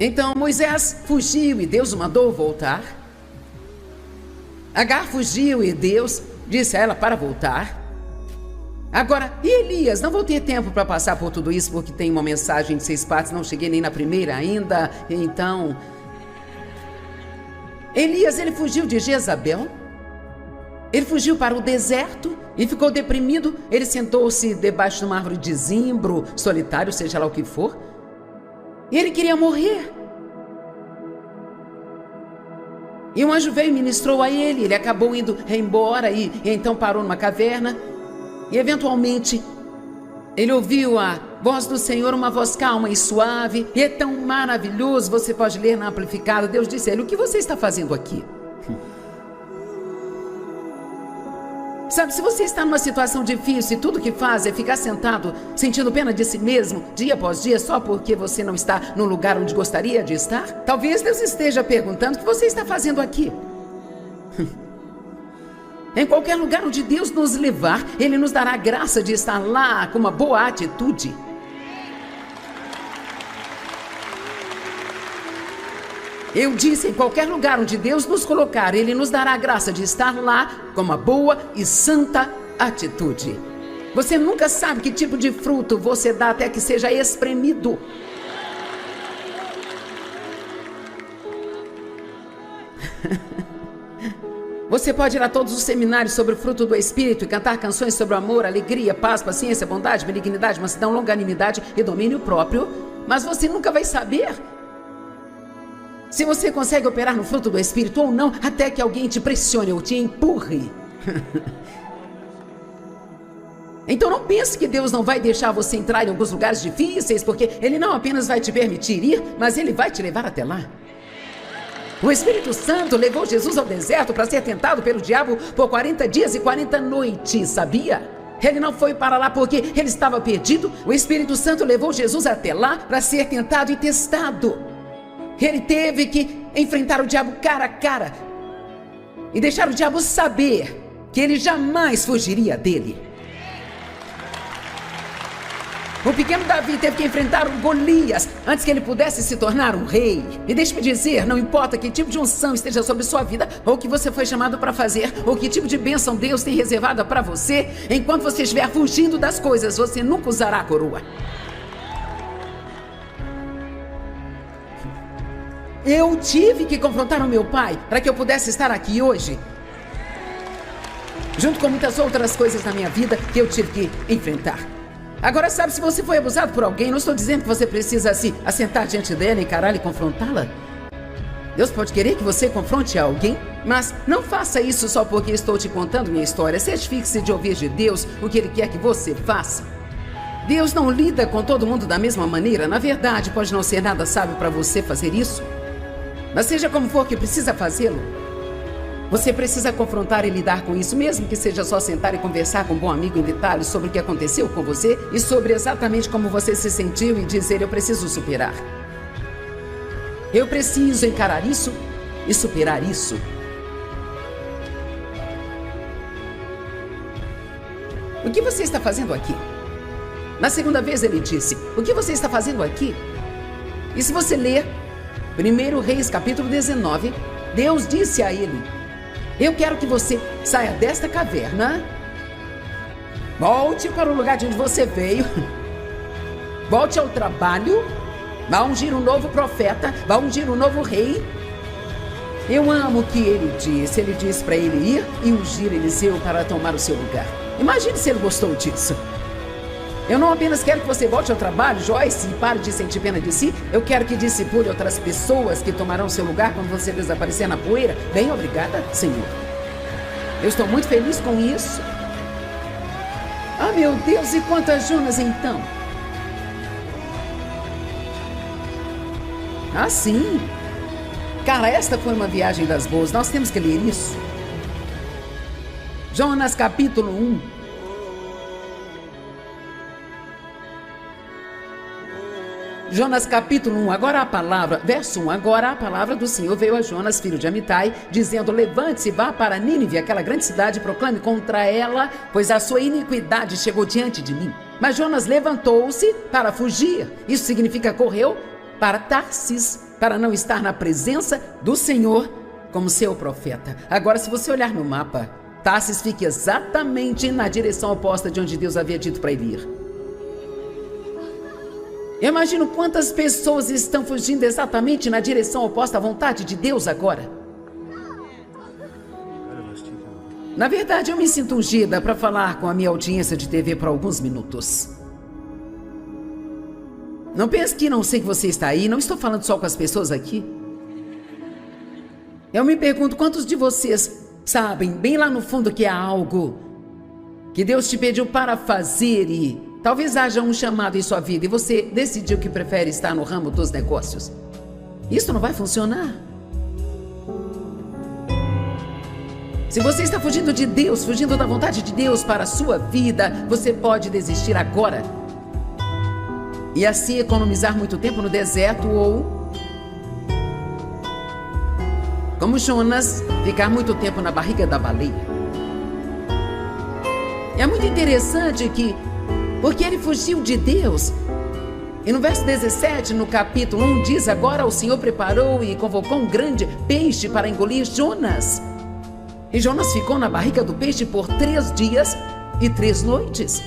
Então Moisés fugiu e Deus o mandou voltar. Agar fugiu e Deus disse a ela para voltar. Agora, e Elias? Não vou ter tempo para passar por tudo isso, porque tem uma mensagem de 6 partes, não cheguei nem na primeira ainda. Então, Elias, ele fugiu de Jezabel. Ele fugiu para o deserto e ficou deprimido. Ele sentou-se debaixo de uma árvore de zimbro, solitário, seja lá o que for. E ele queria morrer. E um anjo veio e ministrou a ele. Ele acabou indo embora e então parou numa caverna. E eventualmente ele ouviu a voz do Senhor, uma voz calma e suave. E é tão maravilhoso, você pode ler na Amplificada. Deus disse a ele: o que você está fazendo aqui? Sabe, se você está numa situação difícil e tudo que faz é ficar sentado, sentindo pena de si mesmo, dia após dia, só porque você não está no lugar onde gostaria de estar, talvez Deus esteja perguntando o que você está fazendo aqui. Em qualquer lugar onde Deus nos levar, Ele nos dará a graça de estar lá com uma boa atitude. Eu disse, em qualquer lugar onde Deus nos colocar, Ele nos dará a graça de estar lá com uma boa e santa atitude. Você nunca sabe que tipo de fruto você dá até que seja espremido. Você pode ir a todos os seminários sobre o fruto do Espírito e cantar canções sobre o amor, alegria, paz, paciência, bondade, benignidade, mansidão, longanimidade e domínio próprio, mas você nunca vai saber se você consegue operar no fruto do Espírito ou não, até que alguém te pressione ou te empurre. Então não pense que Deus não vai deixar você entrar em alguns lugares difíceis, porque Ele não apenas vai te permitir ir, mas Ele vai te levar até lá. O Espírito Santo levou Jesus ao deserto para ser tentado pelo diabo por 40 dias e 40 noites, sabia? Ele não foi para lá porque ele estava perdido. O Espírito Santo levou Jesus até lá para ser tentado e testado. Ele teve que enfrentar o diabo cara a cara e deixar o diabo saber que ele jamais fugiria dele. O pequeno Davi teve que enfrentar o Golias antes que ele pudesse se tornar um rei. E deixe-me dizer, não importa que tipo de unção esteja sobre sua vida, ou o que você foi chamado para fazer, ou que tipo de bênção Deus tem reservada para você, enquanto você estiver fugindo das coisas, você nunca usará a coroa. Eu tive que confrontar o meu pai para que eu pudesse estar aqui hoje. Junto com muitas outras coisas na minha vida que eu tive que enfrentar. Agora, sabe, se você foi abusado por alguém, não estou dizendo que você precisa se assentar diante dela, encará-la e confrontá-la. Deus pode querer que você confronte alguém, mas não faça isso só porque estou te contando minha história. Certifique-se de ouvir de Deus o que Ele quer que você faça. Deus não lida com todo mundo da mesma maneira. Na verdade, pode não ser nada sábio para você fazer isso. Mas seja como for que precisa fazê-lo, você precisa confrontar e lidar com isso, mesmo que seja só sentar e conversar com um bom amigo em detalhes sobre o que aconteceu com você e sobre exatamente como você se sentiu e dizer: eu preciso superar. Eu preciso encarar isso e superar isso. O que você está fazendo aqui? Na segunda vez ele disse: o que você está fazendo aqui? E se você ler 1 Reis capítulo 19, Deus disse a ele: eu quero que você saia desta caverna, volte para o lugar de onde você veio, volte ao trabalho, vá ungir um novo profeta, vá ungir um novo rei. Eu amo o que ele disse para ele ir e ungir Eliseu para tomar o seu lugar. Imagine se ele gostou disso. Eu não apenas quero que você volte ao trabalho, Joyce, e pare de sentir pena de si. Eu quero que discipule outras pessoas que tomarão seu lugar quando você desaparecer na poeira. Bem, obrigada, Senhor. Eu estou muito feliz com isso. Ah, meu Deus, e quanto a Jonas, então? Ah, sim. Cara, esta foi uma viagem das boas. Nós temos que ler isso. Jonas, capítulo 1. Jonas capítulo 1, agora a palavra, verso 1, agora a palavra do Senhor veio a Jonas, filho de Amitai, dizendo: levante-se, vá para Nínive, aquela grande cidade, e proclame contra ela, pois a sua iniquidade chegou diante de mim. Mas Jonas levantou-se para fugir, isso significa correu para Tarsis, para não estar na presença do Senhor como seu profeta. Agora, se você olhar no mapa, Tarsis fica exatamente na direção oposta de onde Deus havia dito para ele ir. Eu imagino quantas pessoas estão fugindo exatamente na direção oposta à vontade de Deus agora. Na verdade, eu me sinto ungida para falar com a minha audiência de TV por alguns minutos. Não pense que não sei que você está aí, não estou falando só com as pessoas aqui. Eu me pergunto quantos de vocês sabem, bem lá no fundo, que há algo que Deus te pediu para fazer e talvez haja um chamado em sua vida e você decidiu que prefere estar no ramo dos negócios. Isso não vai funcionar. Se você está fugindo de Deus, fugindo da vontade de Deus para a sua vida, você pode desistir agora. E assim economizar muito tempo no deserto ou, como Jonas, ficar muito tempo na barriga da baleia. É muito interessante porque ele fugiu de Deus. E no verso 17, no capítulo 1, diz: agora o Senhor preparou e convocou um grande peixe para engolir Jonas. E Jonas ficou na barriga do peixe por 3 dias e 3 noites.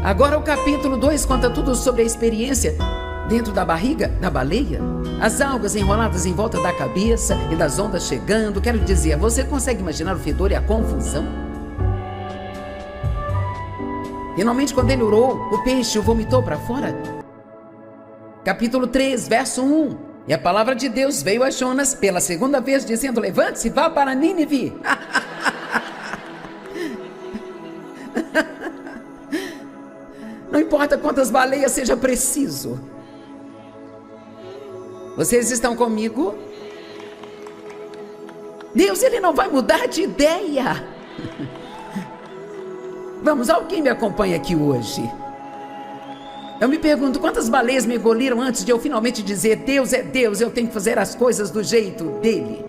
Agora o capítulo 2 conta tudo sobre a experiência dentro da barriga da baleia. As algas enroladas em volta da cabeça e das ondas chegando. Quero dizer, você consegue imaginar o fedor e a confusão? Finalmente, quando ele orou, o peixe o vomitou para fora. Capítulo 3, verso 1. E a palavra de Deus veio a Jonas pela segunda vez, dizendo: levante-se, vá para Nínive. Não importa quantas baleias seja preciso. Vocês estão comigo? Deus, ele não vai mudar de ideia. Vamos, alguém me acompanha aqui hoje. Eu me pergunto quantas baleias me engoliram antes de eu finalmente dizer: Deus é Deus, eu tenho que fazer as coisas do jeito dele.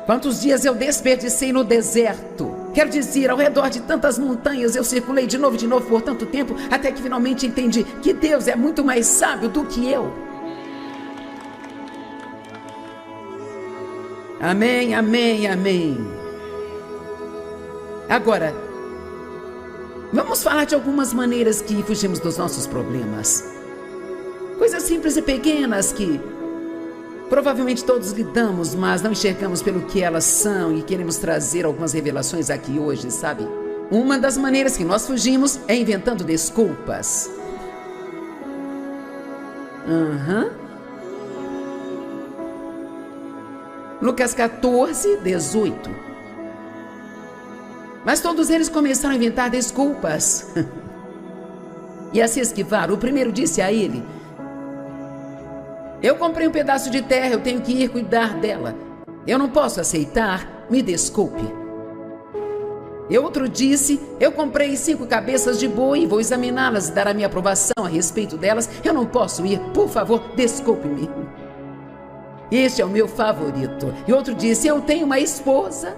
Quantos dias eu desperdicei no deserto. Quero dizer, ao redor de tantas montanhas eu circulei de novo por tanto tempo, até que finalmente entendi que Deus é muito mais sábio do que eu. Amém, amém, amém. Agora, vamos falar de algumas maneiras que fugimos dos nossos problemas. Coisas simples e pequenas que provavelmente todos lidamos, mas não enxergamos pelo que elas são e queremos trazer algumas revelações aqui hoje, sabe? Uma das maneiras que nós fugimos é inventando desculpas. Lucas 14, 18. Mas todos eles começaram a inventar desculpas e a se esquivar. O primeiro disse a ele: eu comprei um pedaço de terra, eu tenho que ir cuidar dela. Eu não posso aceitar, me desculpe. E outro disse: eu comprei 5 cabeças de boi, vou examiná-las e dar a minha aprovação a respeito delas. Eu não posso ir, por favor, desculpe-me. Este é o meu favorito. E outro disse: eu tenho uma esposa.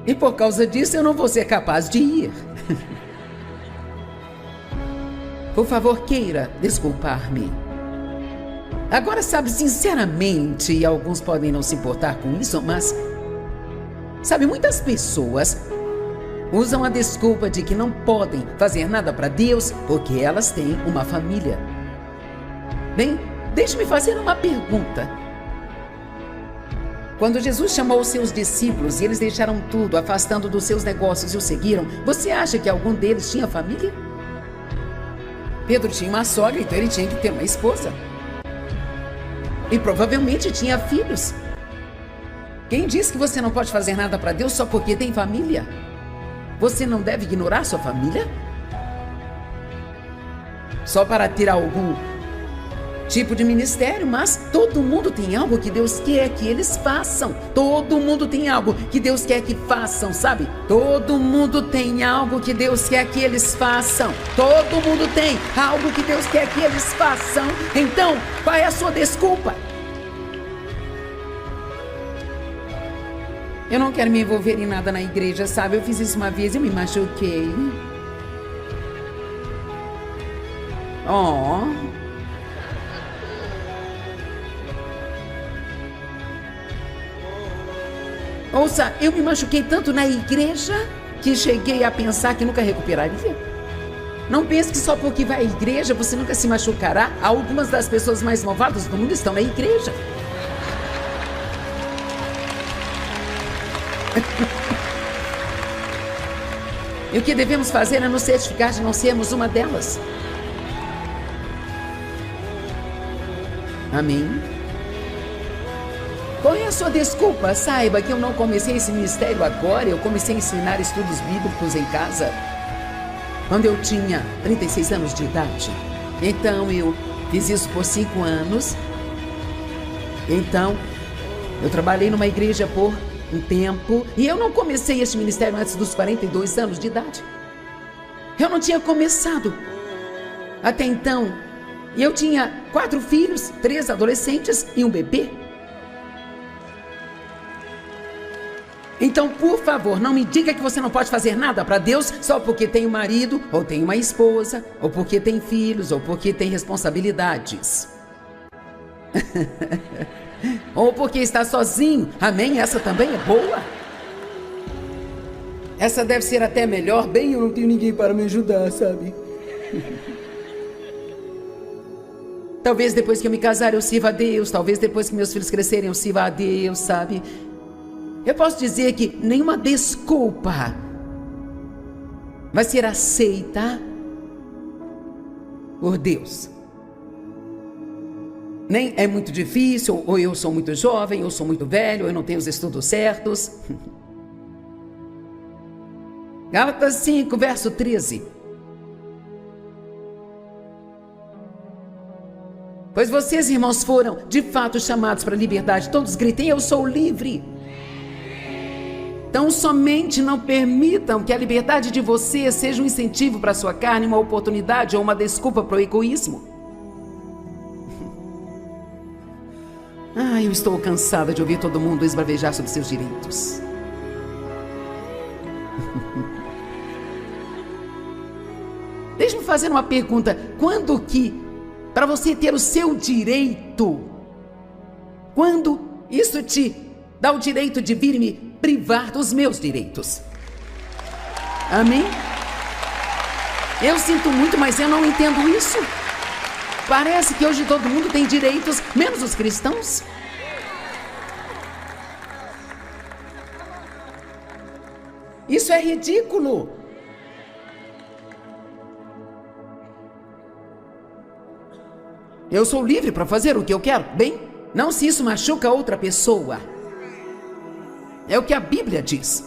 E por causa disso eu não vou ser capaz de ir. Por favor, queira desculpar-me. Agora, sabe, sinceramente, e alguns podem não se importar com isso, mas, sabe, muitas pessoas usam a desculpa de que não podem fazer nada para Deus porque elas têm uma família. Bem, deixe-me fazer uma pergunta. Quando Jesus chamou os seus discípulos e eles deixaram tudo, afastando dos seus negócios e o seguiram, você acha que algum deles tinha família? Pedro tinha uma sogra, então ele tinha que ter uma esposa. E provavelmente tinha filhos. Quem diz que você não pode fazer nada para Deus só porque tem família? Você não deve ignorar sua família? Só para ter algum tipo de ministério, mas todo mundo tem algo que Deus quer que eles façam. Todo mundo tem algo que Deus quer que façam, sabe? Todo mundo tem algo que Deus quer que eles façam. Todo mundo tem algo que Deus quer que eles façam. Então, qual é a sua desculpa? Eu não quero me envolver em nada na igreja, sabe? Eu fiz isso uma vez e me machuquei. Oh. Ouça, eu me machuquei tanto na igreja que cheguei a pensar que nunca recuperaria. Não pense que só porque vai à igreja você nunca se machucará. Algumas das pessoas mais malvadas do mundo estão na igreja. E o que devemos fazer é nos certificar de não sermos uma delas. Amém? Qual é a sua desculpa? Saiba que eu não comecei esse ministério agora. Eu comecei a ensinar estudos bíblicos em casa quando eu tinha 36 anos de idade. Então eu fiz isso por 5 anos. Então eu trabalhei numa igreja por um tempo, e eu não comecei este ministério antes dos 42 anos de idade. Eu não tinha começado até então. E eu tinha 4 filhos, 3 adolescentes e um bebê. Então, por favor, não me diga que você não pode fazer nada para Deus só porque tem um marido, ou tem uma esposa, ou porque tem filhos, ou porque tem responsabilidades. Ou porque está sozinho. Amém? Essa também é boa. Essa deve ser até melhor. Bem, eu não tenho ninguém para me ajudar, sabe? Talvez depois que eu me casar eu sirva a Deus. Talvez depois que meus filhos crescerem eu sirva a Deus, sabe? Eu posso dizer que nenhuma desculpa vai ser aceita por Deus. Nem é muito difícil, ou eu sou muito jovem, ou sou muito velho, ou eu não tenho os estudos certos. Gálatas 5, verso 13. Pois vocês, irmãos, foram de fato chamados para a liberdade. Todos gritem, eu sou livre. Então somente não permitam que a liberdade de vocês seja um incentivo para a sua carne, uma oportunidade ou uma desculpa para o egoísmo. Eu estou cansada de ouvir todo mundo esbravejar sobre seus direitos. Deixe-me fazer uma pergunta. Quando que, para você ter o seu direito, quando isso te dá o direito de vir me privar dos meus direitos? Amém? Eu sinto muito, mas eu não entendo isso. Parece que hoje todo mundo tem direitos, menos os cristãos. Isso é ridículo. Eu sou livre para fazer o que eu quero. Bem, não se isso machuca outra pessoa. É o que a Bíblia diz.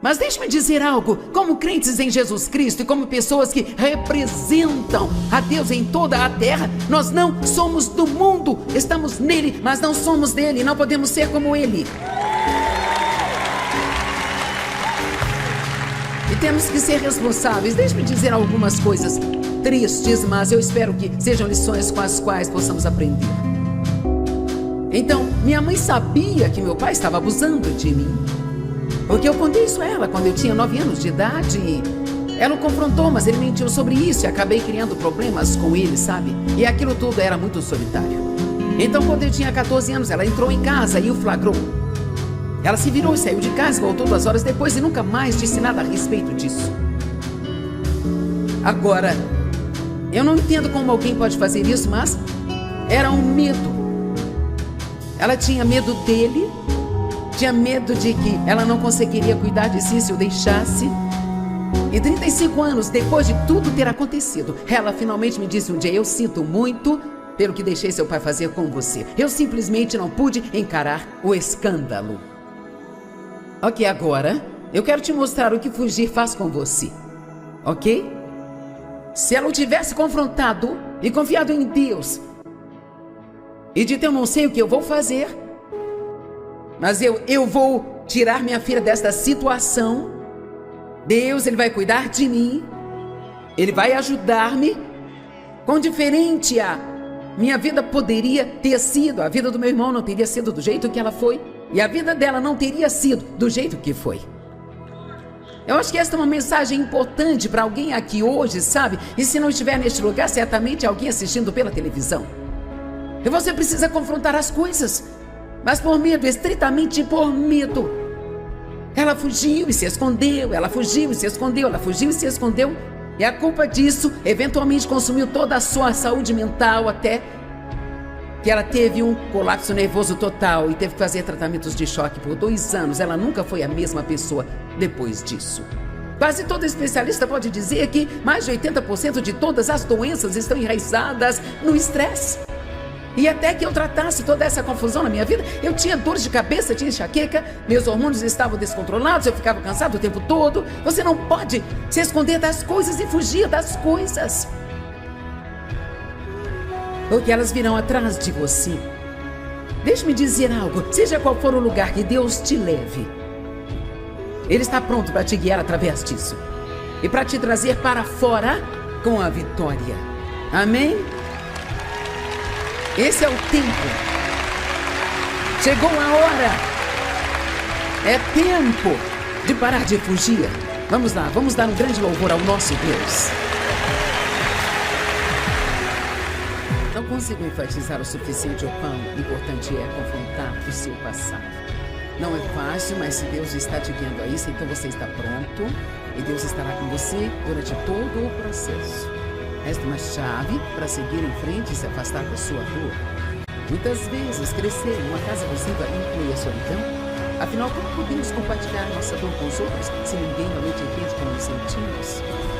Mas deixe-me dizer algo, como crentes em Jesus Cristo e como pessoas que representam a Deus em toda a terra, nós não somos do mundo, estamos nele, mas não somos dele, não podemos ser como ele. E temos que ser responsáveis. Deixe-me dizer algumas coisas tristes, mas eu espero que sejam lições com as quais possamos aprender. Então, minha mãe sabia que meu pai estava abusando de mim. Porque eu contei isso a ela quando eu tinha 9 anos de idade. Ela o confrontou, mas ele mentiu sobre isso e acabei criando problemas com ele, sabe? E aquilo tudo era muito solitário. Então, quando eu tinha 14 anos, ela entrou em casa e o flagrou. Ela se virou e saiu de casa, voltou 2 horas depois e nunca mais disse nada a respeito disso. Agora, eu não entendo como alguém pode fazer isso, mas era um medo. Ela tinha medo dele. Tinha medo de que ela não conseguiria cuidar de si se o deixasse. E 35 anos depois de tudo ter acontecido, ela finalmente me disse um dia, eu sinto muito pelo que deixei seu pai fazer com você. Eu simplesmente não pude encarar o escândalo. Ok, agora eu quero te mostrar o que fugir faz com você. Ok? Se ela o tivesse confrontado e confiado em Deus e dito, eu não sei o que eu vou fazer, mas eu vou tirar minha filha desta situação. Deus, Ele vai cuidar de mim. Ele vai ajudar-me. Quão diferente a minha vida poderia ter sido. A vida do meu irmão não teria sido do jeito que ela foi. E a vida dela não teria sido do jeito que foi. Eu acho que esta é uma mensagem importante para alguém aqui hoje, sabe? E se não estiver neste lugar, certamente alguém assistindo pela televisão. E você precisa confrontar as coisas, mas por medo, estritamente por medo. Ela fugiu e se escondeu, ela fugiu e se escondeu, ela fugiu e se escondeu. E a culpa disso eventualmente consumiu toda a sua saúde mental, até que ela teve um colapso nervoso total e teve que fazer tratamentos de choque por 2 anos. Ela nunca foi a mesma pessoa depois disso. Quase todo especialista pode dizer que mais de 80% de todas as doenças estão enraizadas no estresse. E até que eu tratasse toda essa confusão na minha vida, eu tinha dores de cabeça, tinha enxaqueca, meus hormônios estavam descontrolados, eu ficava cansado o tempo todo. Você não pode se esconder das coisas e fugir das coisas, porque elas virão atrás de você. Deixe-me dizer algo, seja qual for o lugar que Deus te leve, Ele está pronto para te guiar através disso e para te trazer para fora com a vitória. Amém? Esse é o tempo. Chegou a hora. É tempo de parar de fugir. Vamos lá, vamos dar um grande louvor ao nosso Deus. Não consigo enfatizar o suficiente o quão importante é confrontar o seu passado. Não é fácil, mas se Deus está te guiando a isso, então você está pronto e Deus estará com você durante todo o processo. Esta é uma chave para seguir em frente e se afastar da sua dor. Muitas vezes, crescer em uma casa abusiva inclui a solidão. Afinal, como podemos compartilhar nossa dor com os outros se ninguém realmente entende como nos sentimos?